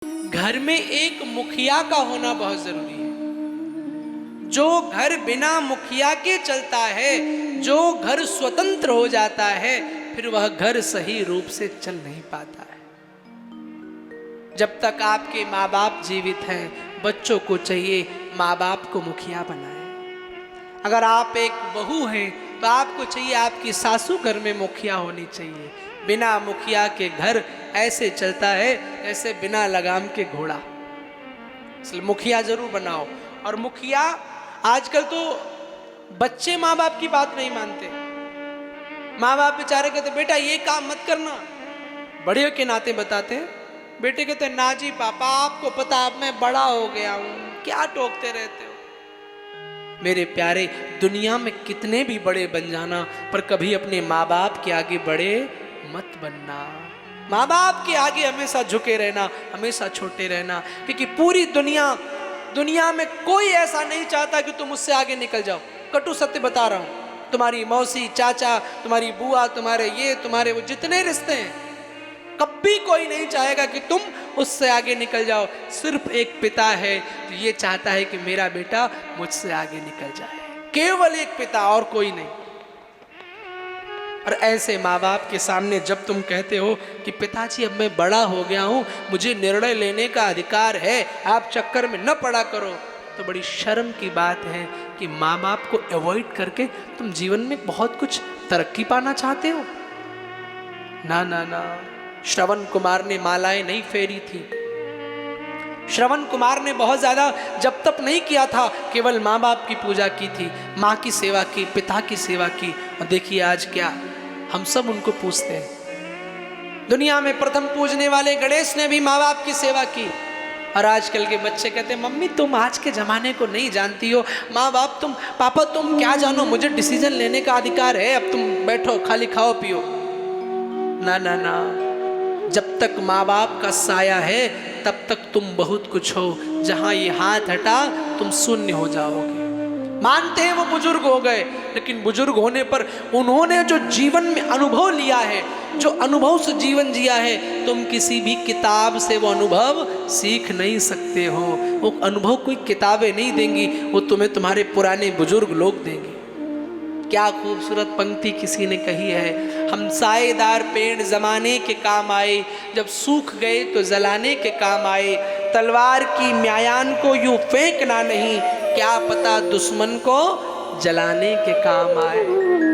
घर में एक मुखिया का होना बहुत जरूरी है। जो घर बिना मुखिया के चलता है, जो घर स्वतंत्र हो जाता है, फिर वह घर सही रूप से चल नहीं पाता है। जब तक आपके माँ बाप जीवित हैं, बच्चों को चाहिए माँ बाप को मुखिया बनाए। अगर आप एक बहू हैं तो आपको चाहिए आपकी सासू घर में मुखिया होनी चाहिए। बिना मुखिया के घर ऐसे चलता है जैसे बिना लगाम के घोड़ा। इसलिए मुखिया जरूर बनाओ। और मुखिया, आजकल तो बच्चे माँ बाप की बात नहीं मानते। माँ बाप बेचारे कहते बेटा ये काम मत करना, बड़े के नाते बताते हैं। बेटे कहते ना जी पापा, आपको पता अब मैं बड़ा हो गया हूं, क्या टोकते रहते हो। मेरे प्यारे, दुनिया में कितने भी बड़े बन जाना, पर कभी अपने माँ बाप के आगे बड़े मत बनना। माँ बाप के आगे हमेशा झुके रहना, हमेशा छोटे रहना। क्योंकि पूरी दुनिया में कोई ऐसा नहीं चाहता कि तुम उससे आगे निकल जाओ। कटु सत्य बता रहा हूं। तुम्हारी मौसी, चाचा, तुम्हारी बुआ, तुम्हारे वो जितने रिश्ते हैं, कभी कोई नहीं चाहेगा कि तुम उससे आगे निकल जाओ। सिर्फ एक पिता है जो ये चाहता है कि मेरा बेटा मुझसे आगे निकल जाए। केवल एक पिता, और कोई नहीं। और ऐसे माँ बाप के सामने जब तुम कहते हो कि पिताजी अब मैं बड़ा हो गया हूं, मुझे निर्णय लेने का अधिकार है, आप चक्कर में न पड़ा करो, तो बड़ी शर्म की बात है कि माँ बाप को अवॉइड करके तुम जीवन में बहुत कुछ तरक्की पाना चाहते हो। ना ना ना, श्रवण कुमार ने मालाएं नहीं फेरी थी। श्रवण कुमार ने बहुत ज्यादा जब तप नहीं किया था, केवल माँ बाप की पूजा की थी, माँ की सेवा की, पिता की सेवा की। और देखिए आज क्या, हम सब उनको पूछते हैं। दुनिया में प्रथम पूजने वाले गणेश ने भी माँ बाप की सेवा की। और आजकल के बच्चे कहते हैं मम्मी तुम आज के जमाने को नहीं जानती हो, माँ बाप तुम, पापा तुम क्या जानो, मुझे डिसीजन लेने का अधिकार है, अब तुम बैठो खाली खाओ पियो। ना ना ना, जब तक माँ बाप का साया है तब तक तुम बहुत कुछ हो। जहां ये हाथ हटा तुम शून्य हो जाओगे। मानते हैं वो बुजुर्ग हो गए, लेकिन बुजुर्ग होने पर उन्होंने जो जीवन में अनुभव लिया है, जो अनुभव से जीवन जिया है, तुम किसी भी किताब से वो अनुभव सीख नहीं सकते हो। वो अनुभव कोई किताबें नहीं देंगी, वो तुम्हें तुम्हारे पुराने बुजुर्ग लोग देंगे। क्या खूबसूरत पंक्ति किसी ने कही है, हम साएदार पेड़ जमाने के काम आए, जब सूख गए तो जलाने के काम आए। तलवार की म्यायान को यूं फेंकना नहीं, क्या पता दुश्मन को जलाने के काम आए,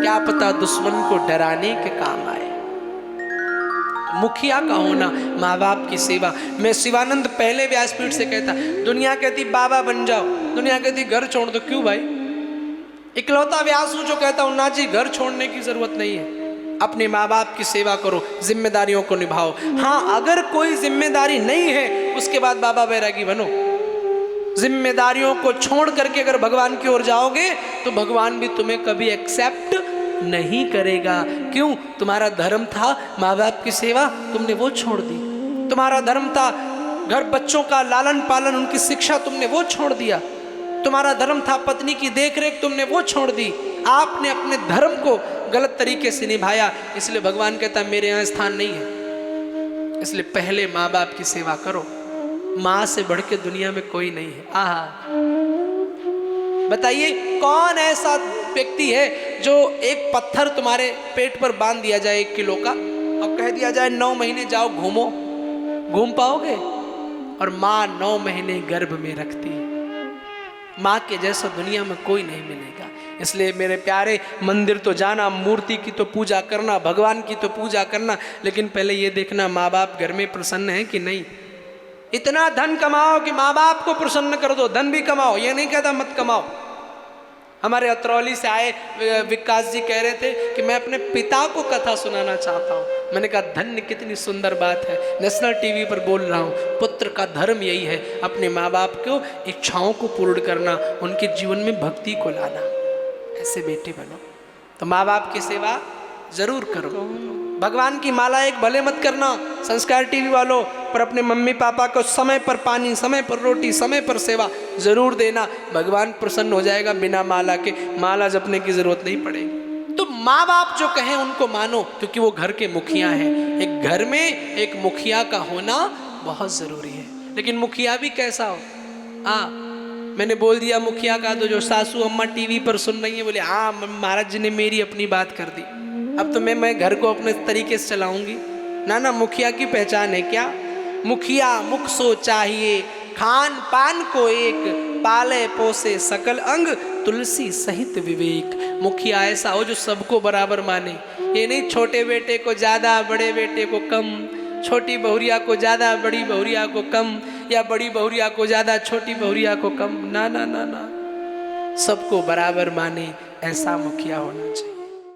क्या पता दुश्मन को डराने के काम आए। मुखिया का होना, माँ बाप की सेवा। मैं शिवानंद पहले व्यासपीठ से कहता, दुनिया कहती बाबा बन जाओ, दुनिया कहती घर छोड़ दो। क्यों भाई? इकलौता व्यास हूं जो कहता हूं ना जी घर छोड़ने की जरूरत नहीं है। अपने माँ बाप की सेवा करो, जिम्मेदारियों को निभाओ। हाँ, अगर कोई जिम्मेदारी नहीं है उसके बाद बाबा बैरागी बनो। जिम्मेदारियों को छोड़ करके अगर भगवान की ओर जाओगे तो भगवान भी तुम्हें कभी एक्सेप्ट नहीं करेगा। क्यों? तुम्हारा धर्म था माँ बाप की सेवा, तुमने वो छोड़ दी। तुम्हारा धर्म था घर बच्चों का लालन पालन, उनकी शिक्षा, तुमने वो छोड़ दिया। तुम्हारा धर्म था पत्नी की देखरेख, तुमने वो छोड़ दी। आपने अपने धर्म को गलत तरीके से निभाया, इसलिए भगवान कहता है मेरे यहाँ स्थान नहीं है। इसलिए पहले माँ बाप की सेवा करो। माँ से बढ़ के दुनिया में कोई नहीं है। आहा, बताइए कौन ऐसा व्यक्ति है जो एक पत्थर तुम्हारे पेट पर बांध दिया जाए 1 किलो का और कह दिया जाए 9 महीने जाओ घूमो, घूम पाओगे? और माँ 9 महीने गर्भ में रखती है। माँ के जैसा दुनिया में कोई नहीं मिलेगा। इसलिए मेरे प्यारे, मंदिर तो जाना, मूर्ति की तो पूजा करना, भगवान की तो पूजा करना, लेकिन पहले ये देखना माँ बाप घर में प्रसन्न है कि नहीं। इतना धन कमाओ कि माँ बाप को प्रसन्न कर दो। धन भी कमाओ, ये नहीं कहता मत कमाओ। हमारे अतरौली से आए विकास जी कह रहे थे कि मैं अपने पिता को कथा सुनाना चाहता हूँ। मैंने कहा धन्य, कितनी सुंदर बात है। नेशनल टीवी पर बोल रहा हूँ, पुत्र का धर्म यही है, अपने माँ बाप को इच्छाओं को पूर्ण करना, उनके जीवन में भक्ति को लाना। ऐसे बेटे बनो। तो माँ बाप की सेवा जरूर करो। भगवान की माला एक भले मत करना संस्कार टीवी वालों, पर अपने मम्मी पापा को समय पर पानी, समय पर रोटी, समय पर सेवा जरूर देना। भगवान प्रसन्न हो जाएगा। बिना माला के माला जपने की जरूरत नहीं पड़ेगी। तो माँ बाप जो कहें उनको मानो, क्योंकि वो घर के मुखिया हैं। एक घर में एक मुखिया का होना बहुत जरूरी है। लेकिन मुखिया भी कैसा हो। हाँ, मैंने बोल दिया मुखिया का, तो जो सासू अम्मा टीवी पर सुन रही है बोले हाँ महाराज जी ने मेरी अपनी बात कर दी, अब तो मैं घर को अपने तरीके से चलाऊंगी। ना ना, मुखिया की पहचान है क्या? मुखिया मुख सो चाहिए, खान पान को एक, पाले पोसे सकल अंग, तुलसी सहित विवेक। मुखिया ऐसा हो जो सबको बराबर माने। ये नहीं छोटे बेटे को ज्यादा, बड़े बेटे को कम, छोटी बहुरिया को ज्यादा, बड़ी बहुरिया को कम, या बड़ी बहुरिया को ज्यादा, छोटी बहुरिया को कम। ना ना ना ना, सबको बराबर माने, ऐसा मुखिया होना चाहिए।